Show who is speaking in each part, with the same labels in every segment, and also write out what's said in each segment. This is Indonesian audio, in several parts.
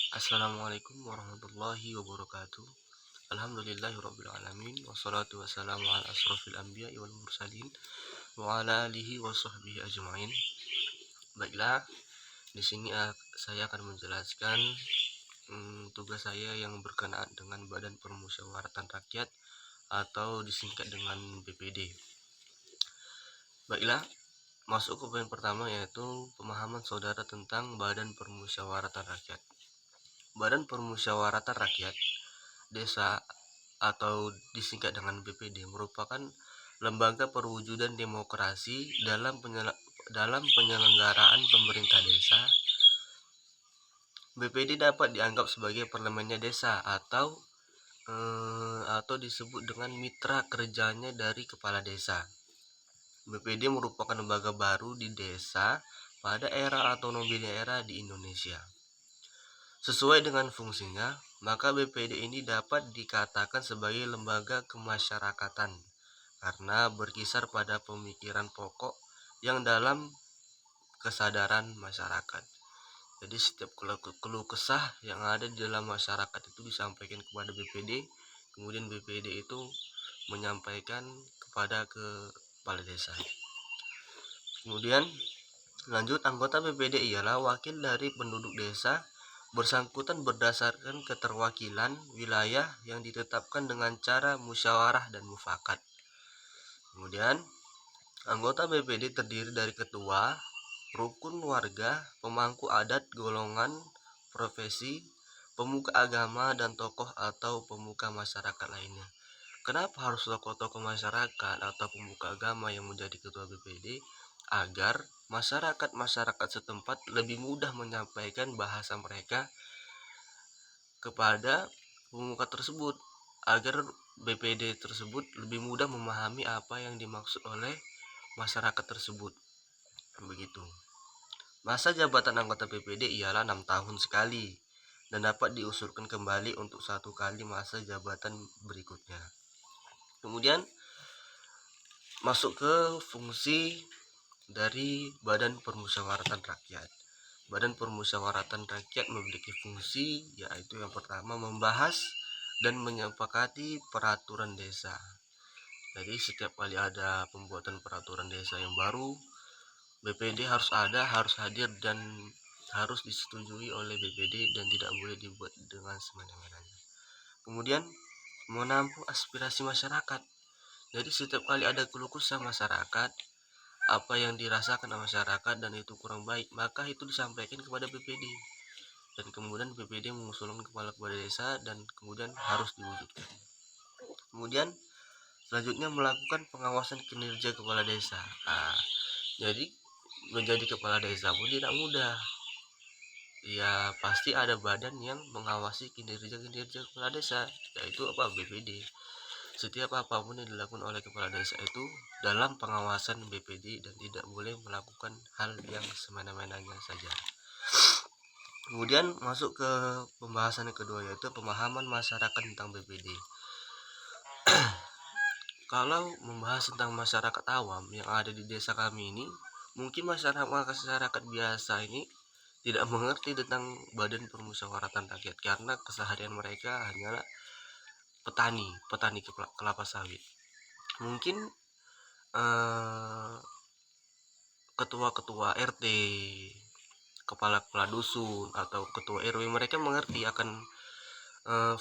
Speaker 1: Assalamualaikum warahmatullahi wabarakatuh. Alhamdulillahirrabbilalamin. Wassalatu wassalamu ala asrafil anbiya wal mursalin wa ala alihi wa sahbihi ajma'in. Baiklah, di sini saya akan menjelaskan tugas saya yang berkenaan dengan Badan Permusyawaratan Rakyat atau disingkat dengan BPD. Baiklah, masuk ke poin pertama, yaitu pemahaman saudara tentang Badan Permusyawaratan Rakyat. Badan Permusyawaratan Rakyat Desa atau disingkat dengan BPD merupakan lembaga perwujudan demokrasi dalam penyelenggaraan pemerintah desa. BPD dapat dianggap sebagai parlemennya desa atau disebut dengan mitra kerjanya dari kepala desa. BPD merupakan lembaga baru di desa pada era otonomi daerah di Indonesia. Sesuai dengan fungsinya, maka BPD ini dapat dikatakan sebagai lembaga kemasyarakatan karena berkisar pada pemikiran pokok yang dalam kesadaran masyarakat. Jadi setiap keluh kesah yang ada di dalam masyarakat itu disampaikan kepada BPD, kemudian BPD itu menyampaikan kepada kepala desa. Kemudian lanjut, anggota BPD ialah wakil dari penduduk desa bersangkutan berdasarkan keterwakilan wilayah yang ditetapkan dengan cara musyawarah dan mufakat. Kemudian anggota BPD terdiri dari ketua, rukun warga, pemangku adat, golongan, profesi, pemuka agama, dan tokoh atau pemuka masyarakat lainnya. Kenapa harus tokoh-tokoh masyarakat atau pemuka agama yang menjadi ketua BPD? Agar masyarakat setempat lebih mudah menyampaikan bahasa mereka kepada pemuka tersebut, agar BPD tersebut lebih mudah memahami apa yang dimaksud oleh masyarakat tersebut. Begitu. Masa jabatan anggota BPD ialah 6 tahun sekali dan dapat diusulkan kembali untuk 1 kali masa jabatan berikutnya. Kemudian masuk ke fungsi dari Badan Permusyawaratan Rakyat. Badan Permusyawaratan Rakyat memiliki fungsi, yaitu yang pertama membahas dan menyepakati peraturan desa. Jadi setiap kali ada pembuatan peraturan desa yang baru, BPD harus hadir dan harus disetujui oleh BPD dan tidak boleh dibuat dengan semena-menanya. Kemudian menampung aspirasi masyarakat. Jadi setiap kali ada keluh kesah masyarakat, apa yang dirasakan masyarakat dan itu kurang baik, maka itu disampaikan kepada BPD dan kemudian BPD mengusulkan kepala desa dan kemudian harus diwujudkan. Kemudian selanjutnya melakukan pengawasan kinerja kepala desa. Jadi menjadi kepala desa pun tidak mudah. Ya pasti ada badan yang mengawasi kinerja kepala desa, yaitu BPD. Setiap apapun yang dilakukan oleh kepala desa itu dalam pengawasan BPD dan tidak boleh melakukan hal yang semena-menanya saja. Kemudian masuk ke pembahasan yang kedua, yaitu pemahaman masyarakat tentang BPD. Kalau membahas tentang masyarakat awam yang ada di desa kami ini, mungkin masyarakat biasa ini tidak mengerti tentang Badan Permusyawaratan Rakyat karena keseharian mereka hanyalah petani kelapa sawit. Mungkin ketua-ketua RT, kepala dusun atau ketua RW mereka mengerti akan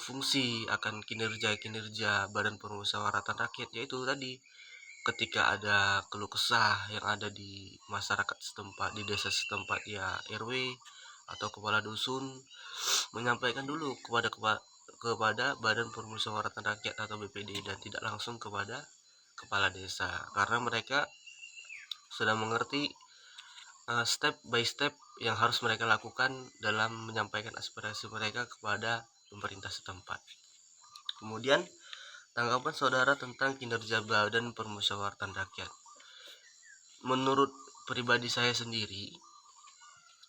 Speaker 1: fungsi, akan kinerja Badan Permusyawaratan Rakyat, yaitu tadi ketika ada keluh kesah yang ada di masyarakat setempat, di desa setempat, ya RW atau kepala dusun menyampaikan dulu kepada Badan Permusyawaratan Rakyat atau BPD dan tidak langsung kepada kepala desa, karena mereka sudah mengerti step by step yang harus mereka lakukan dalam menyampaikan aspirasi mereka kepada pemerintah setempat. Kemudian tanggapan saudara tentang kinerja Badan Permusyawaratan Rakyat. Menurut pribadi saya sendiri,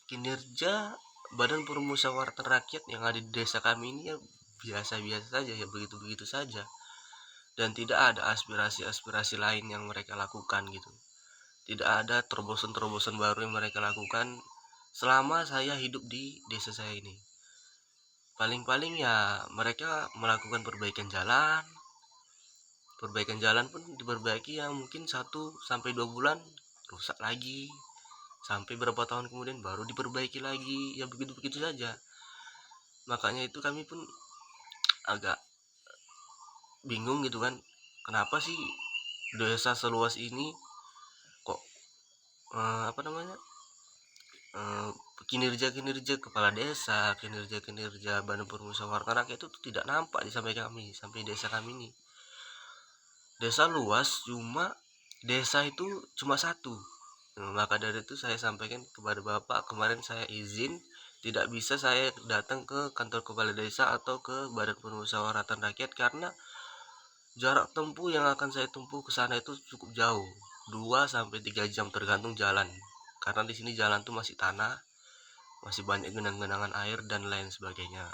Speaker 1: kinerja Badan Permusyawaratan Rakyat yang ada di desa kami ini ya biasa-biasa saja, ya begitu-begitu saja, dan tidak ada aspirasi lain yang mereka lakukan gitu. Tidak ada terobosan baru yang mereka lakukan selama saya hidup di desa saya ini. paling-paling ya mereka melakukan perbaikan jalan pun diperbaiki ya mungkin 1 sampai 2 bulan rusak lagi, sampai berapa tahun kemudian baru diperbaiki lagi, ya begitu-begitu saja. Makanya itu kami pun agak bingung gitu kan, kenapa sih desa seluas ini kok apa namanya eh, kinerja-kinerja kepala desa, kinerja-kinerja badan permusyawaratan rakyat itu tuh tidak nampak di sampai desa kami ini. Desa luas, cuma desa itu cuma satu. Maka dari itu saya sampaikan kepada Bapak, kemarin saya izin tidak bisa saya datang ke kantor kepala desa atau ke badan permusyawaratan rakyat karena jarak tempuh yang akan saya tempuh ke sana itu cukup jauh, 2 sampai 3 jam tergantung jalan. Karena di sini jalan tuh masih tanah, masih banyak genangan-genangan air dan lain sebagainya.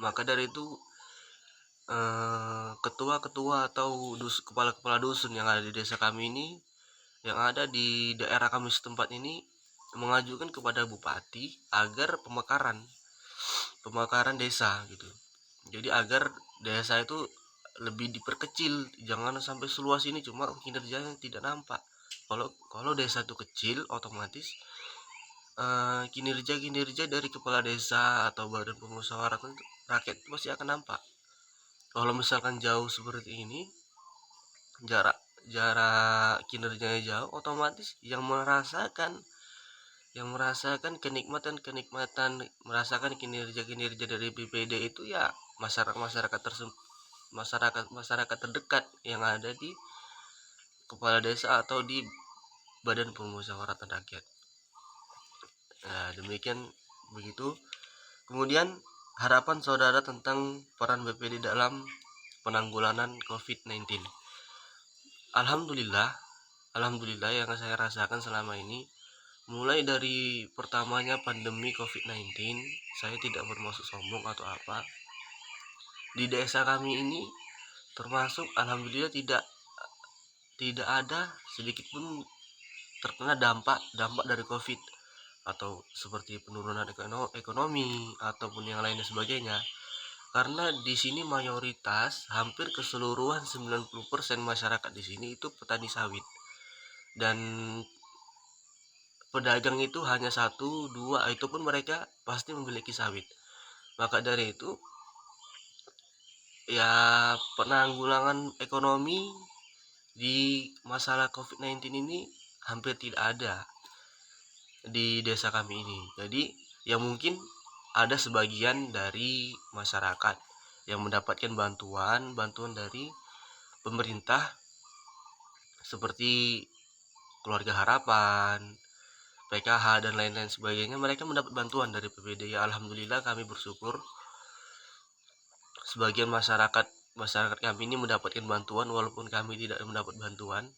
Speaker 1: Maka dari itu ketua-ketua atau kepala-kepala dusun yang ada di desa kami ini, yang ada di daerah kami setempat ini, mengajukan kepada bupati agar pemekaran desa gitu. Jadi agar desa itu lebih diperkecil, jangan sampai seluas ini cuma kinerjanya tidak nampak. Kalau desa itu kecil, otomatis kinerja dari kepala desa atau badan pemusyawaratan rakyat pasti akan nampak. Kalau misalkan jauh seperti ini, jarak jarak kinerjanya jauh, otomatis yang merasakan kenikmatan merasakan kinerja dari BPD itu ya masyarakat terdekat yang ada di kepala desa atau di badan permusyawaratan rakyat. Nah, demikian begitu. Kemudian harapan saudara tentang peran BPD dalam penanggulangan COVID-19. Alhamdulillah yang saya rasakan selama ini, mulai dari pertamanya pandemi COVID-19, saya tidak bermaksud sombong atau apa. Di desa kami ini termasuk alhamdulillah tidak ada sedikit pun terkena dampak dari COVID, atau seperti penurunan ekonomi ataupun yang lainnya sebagainya. Karena di sini mayoritas hampir keseluruhan 90% masyarakat di sini itu petani sawit. Dan pedagang itu hanya 1, 2, itu pun mereka pasti memiliki sawit. Maka dari itu ya penanggulangan ekonomi di masalah COVID-19 ini hampir tidak ada di desa kami ini. Jadi ya mungkin ada sebagian dari masyarakat yang mendapatkan bantuan dari pemerintah seperti keluarga harapan, PKH dan lain-lain sebagainya. Mereka mendapat bantuan dari PPD. Ya alhamdulillah kami bersyukur sebagian masyarakat kami ini mendapatkan bantuan walaupun kami tidak mendapat bantuan.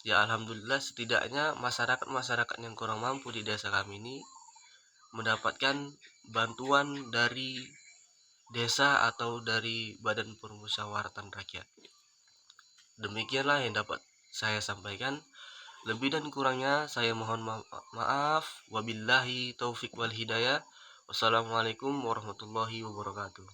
Speaker 1: Ya alhamdulillah setidaknya masyarakat yang kurang mampu di desa kami ini mendapatkan bantuan dari desa atau dari badan permusyawaratan rakyat. Demikianlah yang dapat saya sampaikan. Lebih dan kurangnya saya mohon maaf. Wabillahi taufik wal hidayah. Wassalamualaikum warahmatullahi wabarakatuh.